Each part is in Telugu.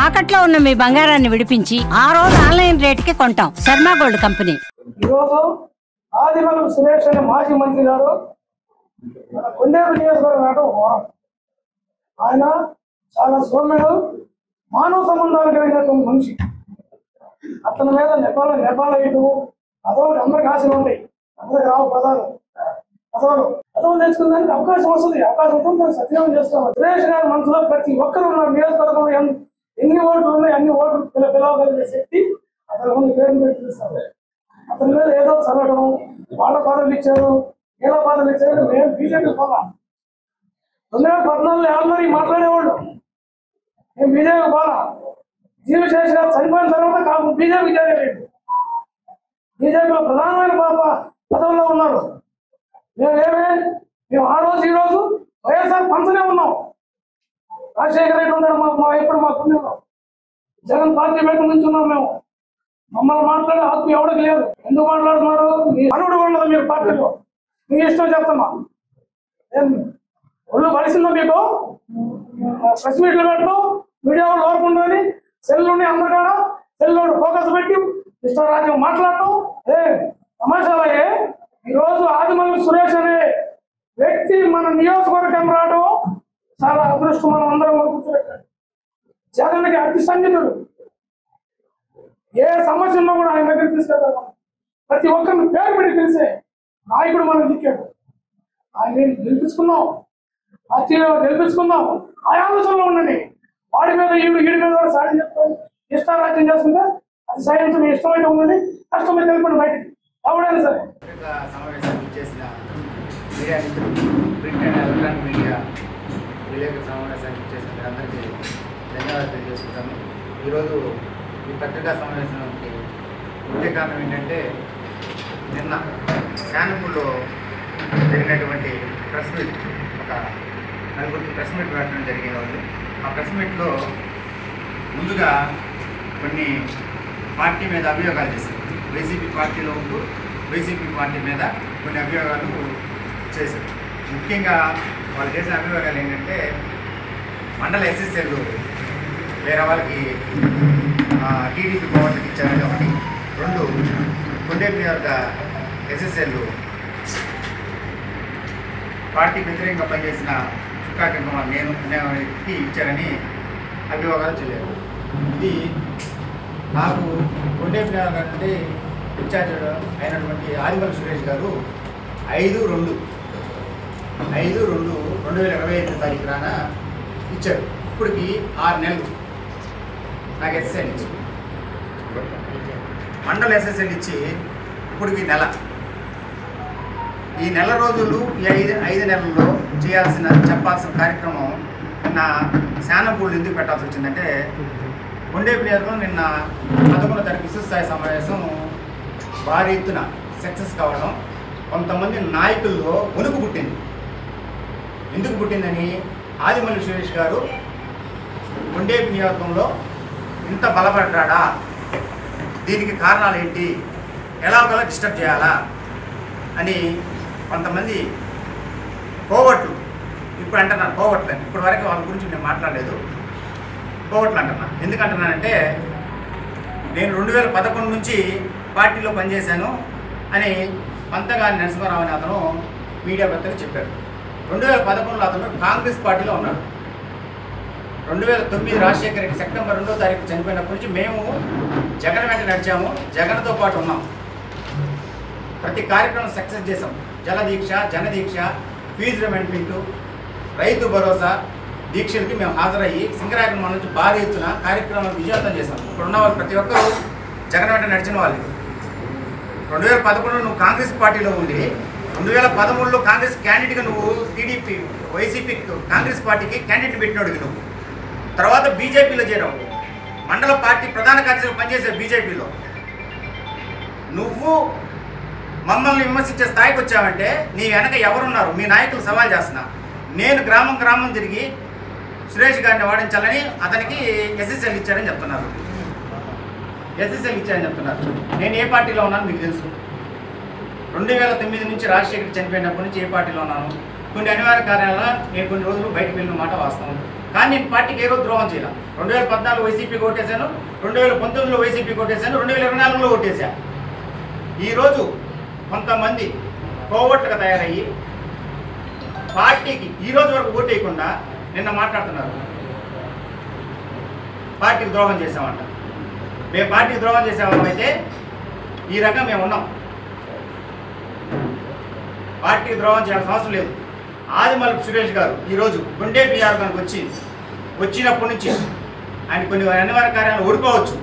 తాకట్లో ఉన్న మీ బంగారాన్ని విడిపించి ఆ రోజు ఆన్లైన్ రేటుకి కొంటాం. Sharma gold company. ఈరోజు ఆదిమూలపు సురేష్ అనే మాజీ మంత్రి గారు కొండేరు నియోజకవర్గం ఆయన చాలా సౌమ్యుడు, మానవ సంబంధాలు కలిగినటువంటి మనిషి. అతని మీద నేపాల ఇటు పదవులు అందరికి ఆశలు ఉంటాయి, అందరికి రావు పదవులు తెచ్చుకునేందుకు అవకాశం వస్తుంది. అవకాశం ఉంటుంది, దాన్ని సద్వినియోగం చేస్తాం. సురేష్ గారి మనసులో ప్రతి ఒక్కరు ఉన్న నియోజకవర్గంలో ఎన్ని ఓట్లు ఉన్నాయి అన్ని ఓట్లు పిలవగలిగే శక్తి అతని ముందు పేరు పెట్టి పిలుస్తారు. అతని మీద ఏదో చదవడం, వాళ్ళ పదవులు ఇచ్చారు, ఏదో పదవులు ఇచ్చారు. మేము బీజేపీ పోలా. 2014 అందరూ మాట్లాడేవాళ్ళు, మేము బీజేపీ పోలా. జీవశేష్ గారు చనిపోయిన తర్వాత బీజేపీ చేరలేదు. బీజేపీలో ప్రధానమైన పదవుల్లో ఉన్నారు. మేము ఆ రోజు ఈ రోజు వైఎస్ఆర్ పంచనే ఉన్నాం. రాజశేఖర రెడ్డి ఉన్నాడు ఎప్పుడు మా పుణ్యంలో. జగన్ పార్టీ పెట్టు నుంచి ఉన్నాం మేము. మమ్మల్ని మాట్లాడే హక్కు ఎవరికి లేదు. ఎందుకు మాట్లాడుతున్నారు? మీ అనుడు ఉండదు మీరు పార్టీలో, మీ ఇష్టం చెప్తున్నా. ఒళ్ళు కలిసిందో మీకు? ప్రెస్ మీట్లు పెట్టడం, మీడియా వాళ్ళు ఓర్పుండని సెల్లుని అందరికాడ సెల్లు ఫోకస్ పెట్టి ఇష్టరాజ్యం మాట్లాడటం తమాషాలయ్యే. ఈరోజు ఆదిమూలపు సురేష్ అనే వ్యక్తి మన నియోజకవర్గం రావడం చాలా అదృష్టం. మనం అందరం కూర్చోబెట్టాడు. జగన్కి అతి సన్నిధుడు. ఏ సమస్య ఉన్నా కూడా ఆయన దగ్గర తీసుకెళ్తారు. ప్రతి ఒక్కరిని పేరు పెట్టి తెలిసే నాయకుడు మనం దిక్కాడు. ఆయన గెలిపించుకున్నాం, పార్టీలో గెలిపించుకుందాం. ఆ ఆలోచనలో ఉండండి. వాడి మీద ఈడి మీద కూడా సాయం చెప్తాను. ఇష్టారాజ్యం చేసుకుంటే అది సాయం మీ ఇష్టమైతే ఉండండి, కష్టమైతే వెళ్ళిపోండి బయటికి. ఎవడైనా సరే సమావేశానికి చేసిన media print and electronic media విలేకరుల సమావేశానికి చేసిన అందరికీ ధన్యవాదాలు తెలియజేసుకుంటాను. ఈరోజు ఈ పత్రికా సమావేశానికి ముఖ్య కారణం ఏంటంటే, నిన్న శానంపూర్లో జరిగినటువంటి ప్రెస్ మీట్, ఒక నలుగురికి ప్రెస్ మీట్ పెట్టడం జరిగిన వాళ్ళు. ఆ ప్రెస్ మీట్లో ముందుగా కొన్ని పార్టీ మీద అభియోగాలు చేశారు. వైసీపీ పార్టీలో ఉంటూ వైసీపీ పార్టీ మీద కొన్ని అభియోగాలు చేశారు. ముఖ్యంగా వాళ్ళు చేసిన అభియోగాలు ఏంటంటే, మండల ఎస్ఎస్ఎల్ వేరే వాళ్ళకి టీడీపీ గవర్నమెంట్ ఇచ్చారని ఒకటి, 2 కొండేరు నియోజక ఎస్ఎస్ఎల్ పార్టీ వ్యతిరేకంగా పనిచేసిన చుక్కా కింద నేను ఇచ్చారని అభియోగాలు చెల్లారు. ఇది నాకు కొండేరు నియోజక నుండి ఇన్ఛార్జ్ అయినటువంటి ఆదిమూలపు సురేష్ గారు 5/2/2025 తారీఖున ఇచ్చారు. ఇప్పటికి 6 నెలలు నాకు ఎస్ఎస్ఎల్ ఇచ్చి, మండల ఎస్ఎస్ఎల్ ఇచ్చి ఇప్పటికి నెల. ఈ నెల రోజులు, ఈ 5 నెలల్లో చెప్పాల్సిన కార్యక్రమం నిన్న శానంపూర్లు ఎందుకు పెట్టాల్సి వచ్చిందంటే, కొండేరు నియోజకవర్గంలో నిన్న 11వ తారీఖు విస్తృత స్థాయి సమావేశం భారీ ఎత్తున సక్సెస్ కావడం, కొంతమంది నాయకుల్లో వణుకు పుట్టింది. ఎందుకు పుట్టిందని ఆదిమూలపు సురేష్ గారు కొండేరు నియోజకవర్గంలో ఇంత బలపడ్డా, దీనికి కారణాలు ఏంటి, ఎలాగోలా డిస్టర్బ్ చేయాలా అని కొంతమంది కోవట్లు, ఇప్పుడు అంటున్నాను కోవట్లు అని. ఇప్పటి వరకు వాళ్ళ గురించి నేను మాట్లాడలేదు, కోవట్లు అంటున్నా. ఎందుకంటున్నానంటే, నేను 2011 నుంచి పార్టీలో పనిచేశాను అని పంతగాని నరసింహారావు అని అతను మీడియా పెద్దగా చెప్పారు. 2011లో అతను కాంగ్రెస్ పార్టీలో ఉన్నాడు. 2009 రాజశేఖర రెడ్డి సెప్టెంబర్ 2వ తారీఖు చనిపోయినప్పటి నుంచి మేము జగన్ వెంట నడిచాము, జగన్తో పాటు ఉన్నాం. ప్రతి కార్యక్రమం సక్సెస్ చేసాం. జలదీక్ష, జనదీక్ష, ఫీజు రిమెంట్మెంట్, రైతు భరోసా దీక్షలకి మేము హాజరయ్యి సింగరాయకం మన నుంచి భారీ ఎత్తున కార్యక్రమాలు విజయవంతం చేశాం. ఇప్పుడు ఉన్న వాళ్ళు ప్రతి ఒక్కరూ జగన్ వెంట నడిచిన వాళ్ళు. 2011లో నువ్వు కాంగ్రెస్ పార్టీలో ఉండి 2013లో కాంగ్రెస్ క్యాండిడేట్గా నువ్వు టీడీపీ వైసీపీ కాంగ్రెస్ పార్టీకి క్యాండిడేట్ పెట్టినోడికి నువ్వు తర్వాత బీజేపీలో చేరావు. మండల పార్టీ ప్రధాన కార్యదర్శిగా పనిచేసే బీజేపీలో నువ్వు మమ్మల్ని విమర్శించే స్థాయికి వచ్చావంటే నీ వెనక ఎవరున్నారు? మీ నాయకులు సవాల్ చేస్తున్నా. నేను గ్రామం తిరిగి సురేష్ గారిని వాడించాలని అతనికి ఎస్ఎస్ఎల్ ఇచ్చారని చెప్తున్నారు. నేను ఏ పార్టీలో ఉన్నాను మీకు తెలుసు. 2009 నుంచి రాజశేఖర్ చనిపోయినప్పటి నుంచి ఏ పార్టీలో ఉన్నాను. కొన్ని అనివార్య కారణాల నేను కొన్ని రోజులు బయటకు వెళ్ళిన మాట వాస్తవం. కానీ నేను పార్టీకి ఏ రోజు ద్రోహం చేయాలి. 2014 వైసీపీ కొట్టేశాను, 2019లో వైసీపీ కొట్టేశాను, 2024లో కొట్టేశాను. ఈరోజు కొంతమంది కోవట్టుగా తయారయ్యి పార్టీకి ఈరోజు వరకు ఓటు వేయకుండా నిన్న మాట్లాడుతున్నారు, పార్టీకి ద్రోహం చేసామంట. మేము పార్టీకి ద్రోహం చేసేవాళ్ళం అయితే ఈ రకంగా మేము ఉన్నాం. పార్టీకి ద్రోహం చేయాల్సిన అవసరం లేదు. ఆదిమూలపు సురేష్ గారు ఈరోజు గుండె నియోజకవర్గానికి వచ్చినప్పటి నుంచి ఆయన కొన్ని అనివార్య కార్యాలు ఓడిపోవచ్చు,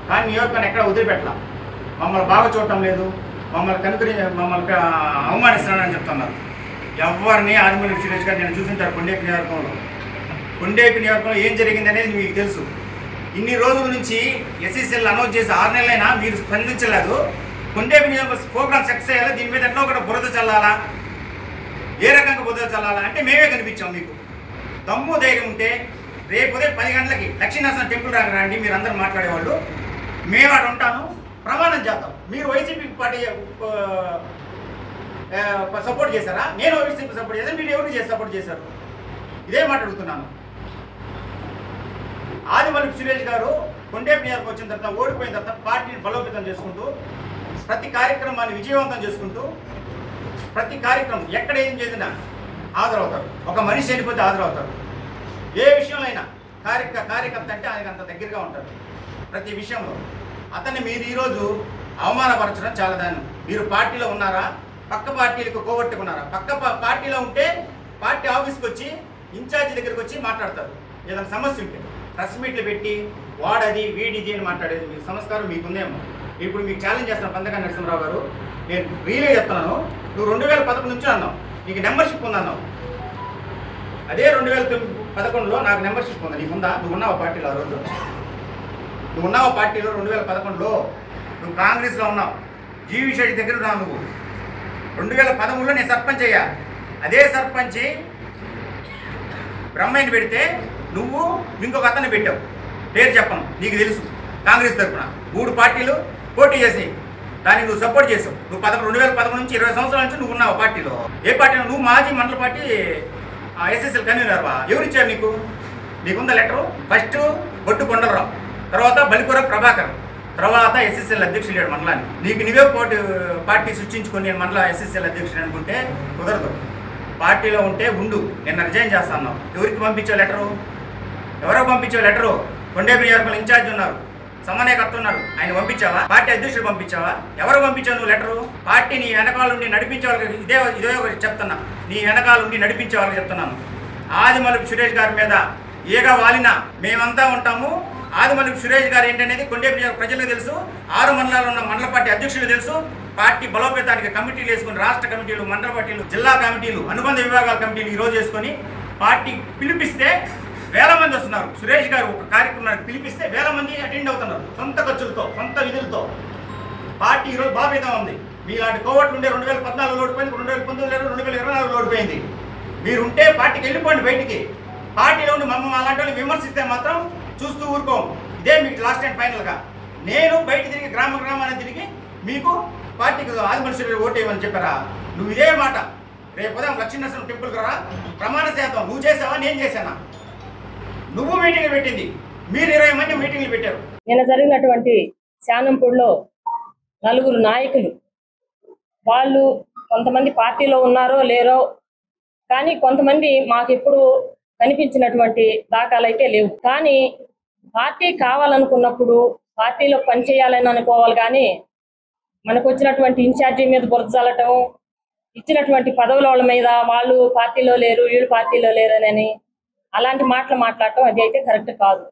కానీ నియోజకవర్గాన్ని ఎక్కడ వదిలిపెట్టాల. మమ్మల్ని బాగా చూడటం లేదు, మమ్మల్ని అవమానిస్తున్నాడని చెప్తున్నారు. ఎవరిని ఆదిమూలపు సురేష్ గారు నేను చూసుంటారు కొండేపి నియోజకవర్గంలో ఏం జరిగింది అనేది మీకు తెలుసు. ఇన్ని రోజుల నుంచి ఎస్ఎస్ఎల్ అనౌన్స్ చేసి 6 నెలలైనా మీరు స్పందించలేదు. కొండేపి నియోజకవర్గ ప్రోగ్రామ్ సక్సెస్ అయ్యాలా, దీని మీద ఎన్నో కూడా బురద చల్లాలా, ఏ రకంగా బురద చల్లాలా అంటే మేమే కనిపించాం. మీకు దమ్ము ధైర్యం ఉంటే రేపు ఉదయం 10 గంటలకి లక్ష్మీనరసింహ టెంపుల్ రండి, మీరు అందరూ మాట్లాడేవాళ్ళు. మేము అక్కడ ఉంటాను, ప్రమాణం చేద్దాం. మీరు వైసీపీ పార్టీ సపోర్ట్ చేశారా? నేను వైసీపీ సపోర్ట్ చేశాను, మీరు ఎవరికి సపోర్ట్ చేశారు? ఇదే మాట్లాడుతున్నాను. ఆదిమూలపు సురేష్ గారు కొండేపి నియోజకవర్గం వచ్చిన తర్వాత ఓడిపోయిన తర్వాత పార్టీని బలోపేతం చేసుకుంటూ ప్రతి కార్యక్రమాన్ని విజయవంతం చేసుకుంటూ ప్రతి కార్యక్రమం ఎక్కడ ఏం చేసినా హాజరవుతారు. ఒక మనిషి చనిపోతే హాజరవుతారు. ఏ విషయంలో అయినా కార్యకర్త అంటే ఆయనకు అంత దగ్గరగా ఉంటారు. ప్రతి విషయంలో అతన్ని మీరు ఈరోజు అవమానపరచడం చాలా దాన్ని. మీరు పార్టీలో ఉన్నారా, పక్క పార్టీలకు కోవట్టుకున్నారా? పక్క పార్టీలో ఉంటే పార్టీ ఆఫీస్కి వచ్చి ఇన్ఛార్జి దగ్గరికి వచ్చి మాట్లాడతారు. ఏదైనా సమస్య ఉంటే ప్రెస్ మీట్లు పెట్టి వాడది వీడిది అని మాట్లాడేది మీ సంస్కారం మీకుందేమో. ఇప్పుడు మీకు ఛాలెంజ్ చేస్తున్నాను పందకాని నరసింహరావు గారు, నేను రీలే చెప్తున్నాను. నువ్వు 2011 నుంచి అన్నావు నీకు మెంబర్షిప్ ఉందన్నావు. అదే 2011లో నాకు మెంబర్షిప్ ఉంది, నీకుందా? నువ్వు ఉన్నావా పార్టీలో? ఆ రోజు నువ్వు ఉన్నావా పార్టీలో? 2011లో నువ్వు కాంగ్రెస్లో ఉన్నావు, జీవి శెట్టి దగ్గర ఉన్నావు. నువ్వు 2013లో నేను సర్పంచ్ అయ్యా. అదే సర్పంచ్ బ్రహ్మయ్యని పెడితే నువ్వు ఇంకొక అతన్ని పెట్టావు, పేరు చెప్పను, నీకు తెలుసు. కాంగ్రెస్ తరఫున 3 పార్టీలు పోటీ చేసి దానికి నువ్వు సపోర్ట్ చేసావు. నువ్వు 2011 నుంచి 20 సంవత్సరాల నుంచి నువ్వు ఉన్నావు పార్టీలో. ఏ పార్టీలో? నువ్వు మాజీ మండల పార్టీ ఎస్ఎస్ఎల్ కన్వీనర్వా? ఎవరిచ్చారు నీకు? నీకుందా లెటరు? ఫస్ట్ బొట్టు కొండలరావు, తర్వాత బలికూర ప్రభాకర్, తర్వాత ఎస్ఎస్ఎల్ అధ్యక్షుడు మండలానికి. నీకు నువ్వే పార్టీ సృష్టించుకొని నేను మండల ఎస్ఎస్ఎల్ అధ్యక్షుడు అనుకుంటే కుదరదు. పార్టీలో ఉంటే ఉండు. నిన్న రిజైన్ చేస్తాను. ఎవరికి పంపించావు లెటరు? ఎవరో పంపించావు లెటరు? కొండేపి నియోజకవర్గంలో ఇన్ఛార్జ్ ఉన్నారు, సమన్వయకర్త ఉన్నారు, ఆయన పంపించావా? పార్టీ అధ్యక్షుడు పంపించావా? ఎవరు పంపించావు నువ్వు లెటరు? పార్టీ నీ వెనకాల ఉండి నడిపించే వాళ్ళకి ఇదే చెప్తున్నా, నీ వెనకాల ఉండి నడిపించే వాళ్ళకి చెప్తున్నాను. ఆదిమూలపు సురేష్ గారి మీద ఏగా వాలినా మేమంతా ఉంటాము. ఆదిమూలపు సురేష్ గారు ఏంటనేది కొండేపి ప్రజలకు తెలుసు, 6 మండలాల్లో ఉన్న మండల పార్టీ అధ్యక్షులు తెలుసు. పార్టీ బలోపేతానికి కమిటీలు వేసుకుని రాష్ట్ర కమిటీలు, మండల పార్టీలు, జిల్లా కమిటీలు, అనుబంధ విభాగాల కమిటీలు ఈరోజు వేసుకొని పార్టీ పిలిపిస్తే వేల మంది వస్తున్నారు. సురేష్ గారు ఒక కార్యక్రమానికి పిలిపిస్తే వేల మంది అటెండ్ అవుతున్నారు, సొంత ఖర్చులతో, సొంత విధులతో. పార్టీ ఈరోజు బాబేతం ఉంది. మీలాంటి కోవట్లు ఉండే 2014లో ఓడిపోయింది, 2019లో 2024లో ఓడిపోయింది. మీరుంటే పార్టీకి వెళ్ళిపోండి బయటికి. పార్టీలో ఉండి మమ్మల్ని అలాంటి వాళ్ళు విమర్శిస్తే మాత్రం చూస్తూ ఊరుకోం. ఇదే మీకు లాస్ట్ అండ్ ఫైనల్గా. నేను బయట తిరిగి గ్రామాన్ని తిరిగి మీకు పార్టీకి ఆదిమూలపు ఓటు వేయమని చెప్పారా? నువ్వు ఇదే మాట రేపు ఉదయం లక్ష్మీనరసింహ టెంపుల్కి రా, ప్రమాణ చేద్దాం. నువ్వు చేసావా, నేను చేశానా? నువ్వు మీటింగ్లు పెట్టింది, మీరు 20 మంది మీటింగ్లు పెట్టారు. నిన్న జరిగినటువంటి శానంపూడిలో 4 నాయకులు, వాళ్ళు కొంతమంది పార్టీలో ఉన్నారో లేరో కానీ కొంతమంది మాకు ఎప్పుడు కనిపించినటువంటి దాఖలైతే లేవు. కానీ పార్టీ కావాలనుకున్నప్పుడు పార్టీలో పనిచేయాలని అనుకోవాలి. కానీ మనకు వచ్చినటువంటి ఇన్ఛార్జి మీద బురద చల్లటం, ఇచ్చినటువంటి పదవుల వాళ్ళ మీద వాళ్ళు పార్టీలో లేరు, వీళ్ళు పార్టీలో లేరని అలాంటి మాటలు మాట్లాడటం అది అయితే కరెక్ట్ కాదు.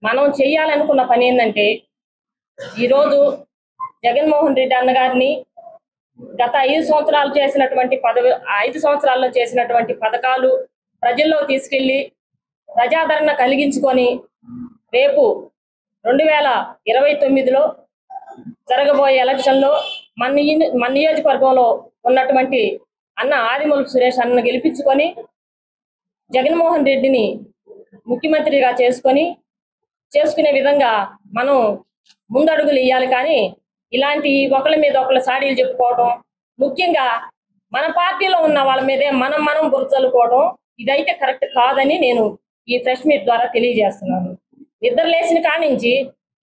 మనం చెయ్యాలనుకున్న పని ఏంటంటే, ఈరోజు జగన్మోహన్ రెడ్డి అన్నగారిని గత 5 సంవత్సరాలు చేసినటువంటి 5 సంవత్సరాల్లో చేసినటువంటి పథకాలు ప్రజల్లో తీసుకెళ్లి ప్రజాదరణ కలిగించుకొని రేపు 2029లో జరగబోయే ఎలక్షన్లో మన నియోజకవర్గంలో ఉన్నటువంటి అన్న ఆదిమూలపు సురేష్ అన్నను గెలిపించుకొని జగన్మోహన్ రెడ్డిని ముఖ్యమంత్రిగా చేసుకునే విధంగా మనం ముందడుగులు ఇవ్వాలి. కానీ ఇలాంటి ఒకళ్ళ మీద ఒకళ్ళ సాడీలు చెప్పుకోవడం, ముఖ్యంగా మన పార్టీలో ఉన్న వాళ్ళ మీదే మనం బురద చల్లుకోవడం ఇదైతే కరెక్ట్ కాదని నేను ఈ ప్రెస్ మీట్ ద్వారా తెలియజేస్తున్నాను. నిద్ర లేచిన కాడి నుంచి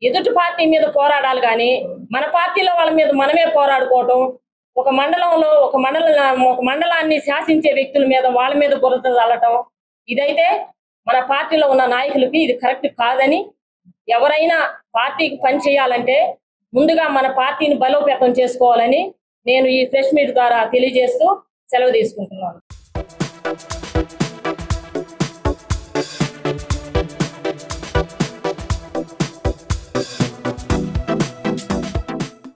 ఎదుటి పార్టీ మీద పోరాడాలి కానీ మన పార్టీలో వాళ్ళ మీద మనమే పోరాడుకోవటం, ఒక మండలాన్ని శాసించే వ్యక్తుల మీద వాళ్ళ మీద బురద చల్లటం, ఇదైతే మన పార్టీలో ఉన్న నాయకులకి ఇది కరెక్ట్ కాదని, ఎవరైనా పార్టీకి పని చేయాలంటే ముందుగా మన పార్టీని బలోపేతం చేసుకోవాలని నేను ఈ ప్రెస్ మీట్ ద్వారా తెలియజేస్తూ సెలవు తీసుకుంటున్నాను.